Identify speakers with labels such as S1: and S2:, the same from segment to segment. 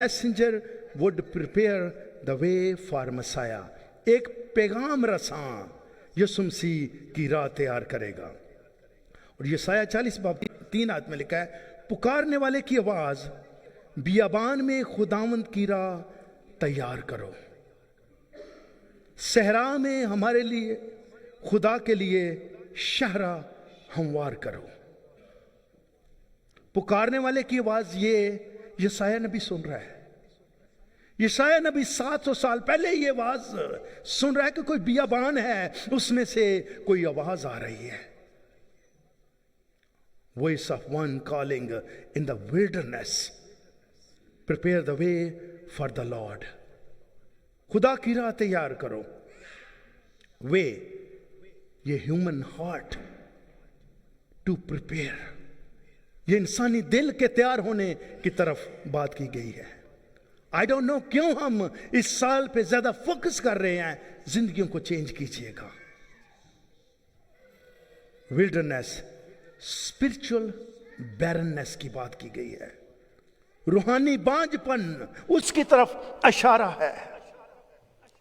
S1: messenger would prepare the way for Messiah. ایک پیغام رساں یسوع مسیح کی راہ تیار کرے گا. اور یسایہ 40 باب 3 آیت میں لکھا ہے، پکارنے والے کی آواز، بیابان میں خداوند کی راہ تیار کرو، صحرا میں ہمارے لیے خدا کے لیے شہرہ ہموار کرو. پکارنے والے کی آواز یہ یسایہ نبی سن رہا ہے. یسایہ نبی 700 سال پہلے یہ آواز سن رہا ہے کہ کوئی بیابان ہے، اس میں سے کوئی آواز آ رہی ہے. Voice of one calling in the wilderness, prepare the way for the Lord. خدا کی راہ تیار کرو. وے یہ ہیومن ہارٹ ٹو پریپیئر، یہ انسانی دل کے تیار ہونے کی طرف بات کی گئی ہے. آئی ڈونٹ نو کیوں ہم اس سال پہ زیادہ فوکس کر رہے ہیں. زندگیوں کو چینج کیجئے گا. ولڈرنیس، اسپرچل بیرننس کی بات کی گئی ہے. روحانی بانجھ پن اس کی طرف اشارہ ہے.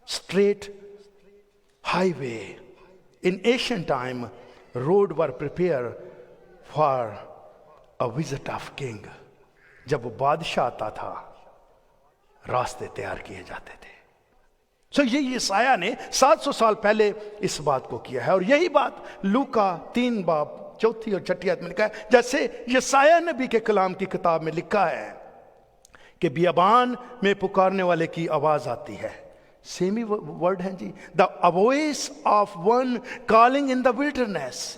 S1: Straight highway. In Asian time road were prepare for a visit of king. جب وہ بادشاہ آتا تھا راستے تیار کیے جاتے تھے. سو یہ یسایہ نے 700 سال پہلے اس بات کو کیا ہے. اور یہی بات لوکا 3 باب 4 اور 6 آیت میں لکھا ہے. جیسے یسایہ نبی کے کلام کی کتاب میں لکھا ہے کہ بیابان میں پکارنے والے کی آواز آتی ہے. سیم ہی ورڈ ہے جی. The voice of one calling in the wilderness.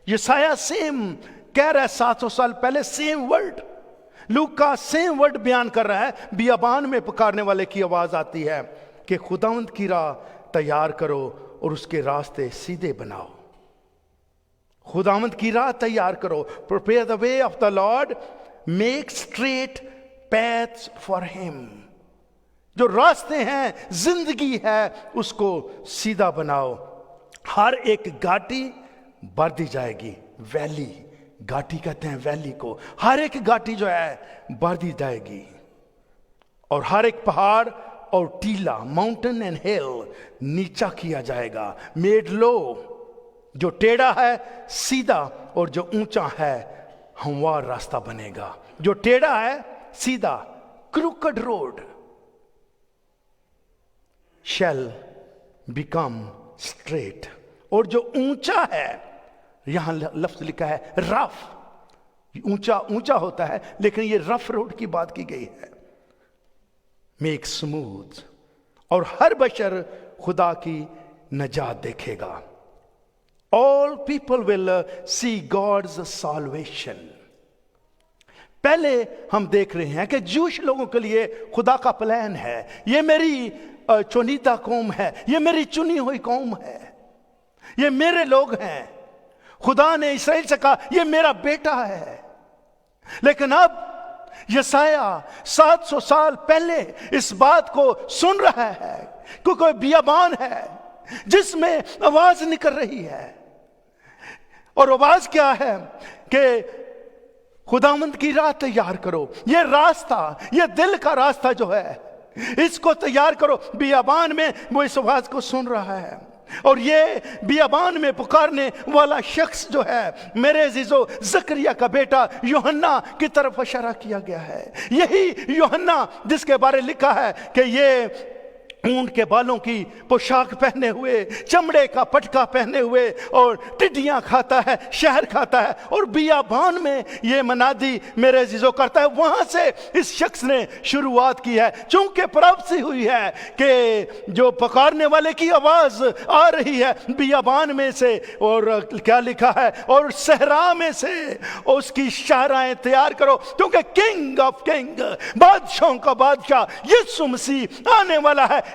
S1: یسایہ سیم کہہ رہا ہے 700 سال پہلے سیم ورڈ. لوکا سیم ورڈ بیان کر رہا ہے. بیابان میں پکارنے والے کی آواز آتی ہے کہ خداوند کی راہ تیار کرو اور اس کے راستے سیدھے بناؤ. خداوند کی راہ تیار کرو. prepare the way of the Lord, make straight paths for him. جو راستے ہیں، زندگی ہے، اس کو سیدھا بناؤ. ہر ایک گھاٹی بھر دی جائے گی. ویلی، گھاٹی کہتے ہیں ویلی کو. ہر ایک گھاٹی جو ہے بھر دی جائے گی. اور ہر ایک پہاڑ اور ٹیلا، ماؤنٹن اینڈ ہل، نیچا کیا جائے گا. میڈ لو، جو ٹیڑھا ہے سیدھا، اور جو اونچا ہے ہموار راستہ بنے گا. جو ٹیڑھا ہے سیدھا، کروکڈ روڈ shall become straight. اور جو اونچا ہے، یہاں لفظ لکھا ہے رف. اونچا ہوتا ہے لیکن یہ رف روڈ کی بات کی گئی ہے. Make smooth. اور ہر بشر خدا کی نجات دیکھے گا. all people will see God's salvation. پہلے ہم دیکھ رہے ہیں کہ جوش لوگوں کے لیے خدا کا پلان ہے. یہ میری چنیدہ قوم ہے، یہ میری چنی ہوئی قوم ہے، یہ میرے لوگ ہیں. خدا نے اسرائیل سے کہا یہ میرا بیٹا ہے. لیکن اب یسایہ 700 سال پہلے اس بات کو سن رہا ہے کہ کوئی بیابان ہے جس میں آواز نکل رہی ہے. اور آواز کیا ہے کہ خداوند کی راہ تیار کرو. یہ راستہ، یہ دل کا راستہ جو ہے، اس کو تیار کرو. بیابان میں وہ اس آواز کو سن رہا ہے. اور یہ بیابان میں پکارنے والا شخص جو ہے، میرے عزیزو، زکریا کا بیٹا یوحنا کی طرف اشارہ کیا گیا ہے. یہی یوحنا جس کے بارے لکھا ہے کہ یہ اونٹ کے بالوں کی پوشاک پہنے ہوئے، چمڑے کا پٹکا پہنے ہوئے، اور ٹڈیاں کھاتا ہے، شہر کھاتا ہے، اور بیابان میں یہ منادی میرے عزیزو کرتا ہے. وہاں سے اس شخص نے شروعات کی ہے. چونکہ پراپسی ہوئی ہے کہ جو پکارنے والے کی آواز آ رہی ہے بیابان میں سے، اور کیا لکھا ہے، اور صحرا میں سے اس کی شاہراہیں تیار کرو. کیونکہ کنگ آف کنگ، بادشاہوں کا بادشاہ یسوع مسیح آنے والا ہے.